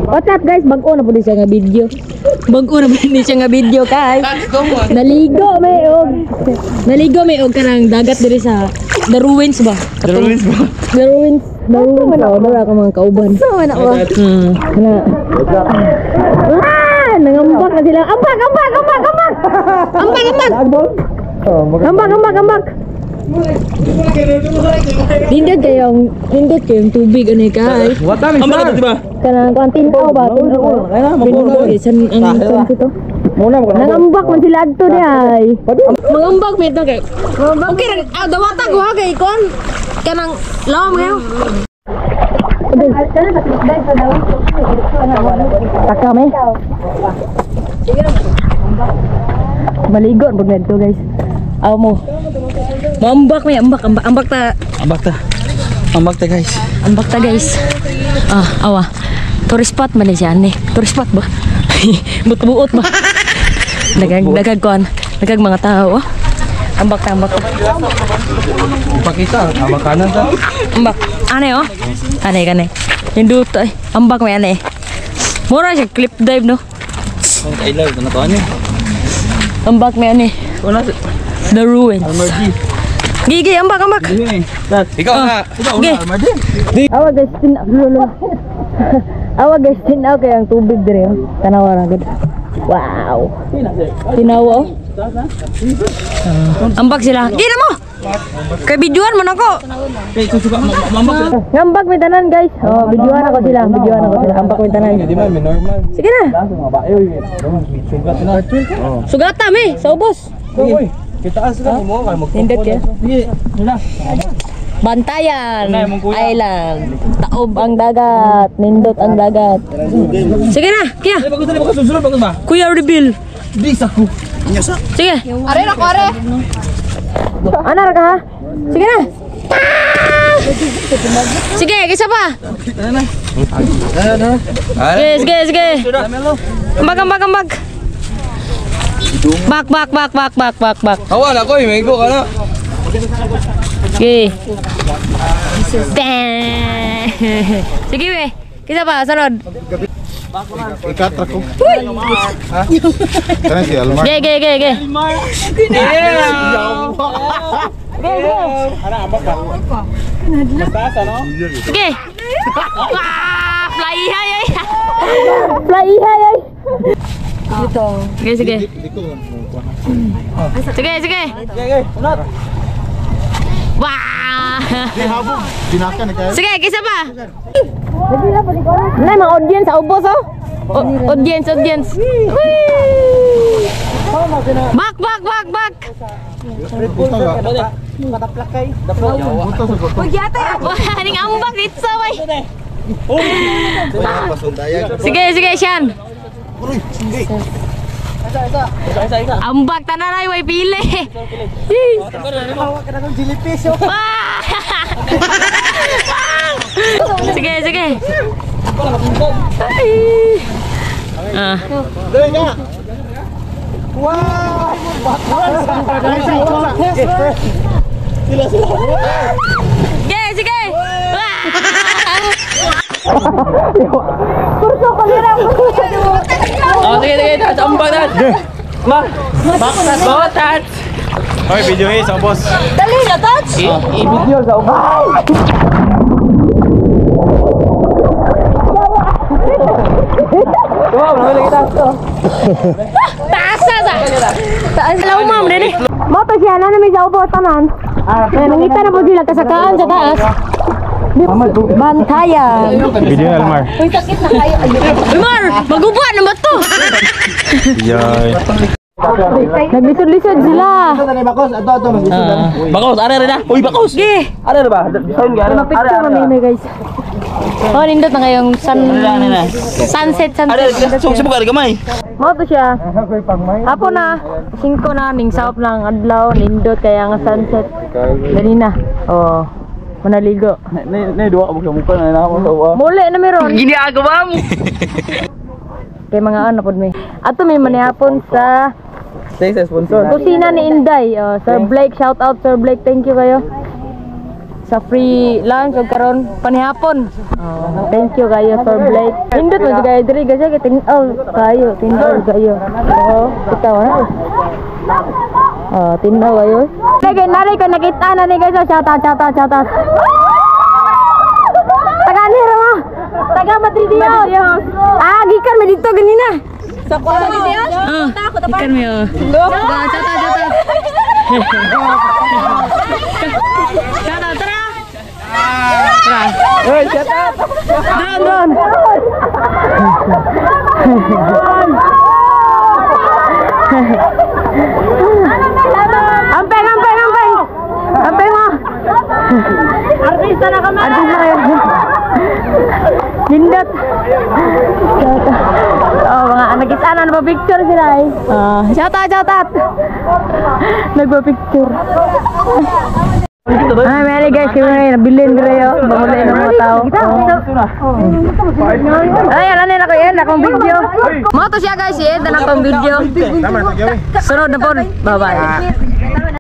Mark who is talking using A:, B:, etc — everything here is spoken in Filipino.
A: What's up guys? Bago na po din siya nga video. Bago na po din siya nga video guys. Naligo may og kanang dagat diri sa The Ruins ba? The Ruins. Dara ka mga kauban. So na ba? Nangambak na sila. Ambak. Hindot kayong tubig ano guys.
B: Ambak di ba?
A: Kanang kantin tao ba? Isan ang ito. Nangambak man sila adto di ay. Mangambak may ito kay. Okay, dawata ko ha kay kon. Kanang laom ngayon. Taka me. Maligot pag nito guys. Aw mo. Ambak ta guys. Ambak ta guys. Awa. Tourist spot man siya ni. Tourist spot ba? Buot ba? Dagag mga tao. Ambak ta.
B: Ipakita ambak kanan ta.
A: Ambak. Ane oh. Ane. Hindut ay. Ambak may ane. Mura siya cliff dive no.
B: Ay law na to ani.
A: Ambak may ane.
B: Wala.
A: The Ruins.
B: Almardi.
A: Gigi, ambak.
B: Ikaw na. Almardi. Awa guys, tinaw kay ang tubig dire. Tanawa ra gud. Wow. Tinawa. Ambak sila. Gina mo. Kay videoan man ako. Ngambak mi tanan guys. Videoan ako sila. Ambak mi tanan. Di man normal.
A: Sige na.
B: Sugat na.
A: Sugata mi sa ubos.
B: Kita asal mo mag.
A: Hindot ya.
B: Nila.
A: Bantayan Island. Taob ang dagat, nindot ang dagat. Sige na, Kuya.
B: Susunod ba?
A: Kuya reveal.
B: Bis ako. Nyasa.
A: Sige. Are. Ana ra ka ha? Sige na. Sige, kisa pa. Sige. Ambag. Bak.
B: Awan ako, may go ka na.
A: Sige. Sige we. Kisa pa, sunod.
C: Ikat ako. Kana si Almar.
A: Ge.
B: Ana ambak ka. Basta no?
A: Sige. Fly high. Dito. Sige. Sige.
B: Unat.
A: Wah.
C: Habog. Dinakan kay.
A: Sige, kisa pa. Nay mga audience sa ubos oh. Audience. Bak.
B: Kataplakay.
A: Wah, ning ambak dito bay. Sige, Shan. Ambak tanan ay way pili. Sige. Sige. Kurso ko nila. Sige. Ambak na. Bak. Touch.
B: Hoy, video sa boss.
A: Dali na touch.
B: I-video sa ubos. Wow, nahuli kita.
A: Taas. Hello, ma'am. Dali. Moto siya na may sa ubos tanan. Nangita na po sila kasakaan sa taas. Bantayan.
B: Video Almar.
A: Uy, sakit na kayo. Almar, magubuan naman to.
B: Yay.
A: Naglisod-lisod sila.
B: Bakos, are na. Uy, bakos.
A: Sige.
B: Are ba? Sound ga.
A: Mapicture kami guys. Oh, nindot na kayong sunset.
B: Subukan gamay.
A: Moto siya. Apo na. 5 na ning saop lang adlaw nindot kaya nga sunset. Dali na. Oh. Manaligo.
B: Nay duwa mo sa mukha na ako sa uwa.
A: Muli na meron.
B: Giniagawa mo.
A: Kay mga ano pod mi. Ato may manihapon sa
B: Sa sponsor.
A: kusina ni Inday. Sir Blake, shout out Sir Blake. Thank you kayo.
B: sa free lunch ug karon panihapon. Thank you kayo for Blake. Hindot mo kayo diri kasi tinaw kayo, kayo. Oo, ikaw na. Tinaw kayo. Sige, nari ko nakita na ni guys. Shout out. Taga ni mo. Taga Madrid Dios. Gikan mo dito ganina.
A: Sa kuha ni Dios?
B: Gikan mo. Shout out. Tara.
C: Hey, shut up.
B: Doon. Ampeng mo. Artista na kami. Artista kayo. Lindot. Mga nakita na nagpa-picture sila eh. Shout out. Nagpa-picture. Mary guys, kaya nabilin dito. Bamulay ng mga tao. Ayan, ano na ko yan? Akong video. Mga to siya guys, yan. Akong video. Sunod na po. Bye-bye.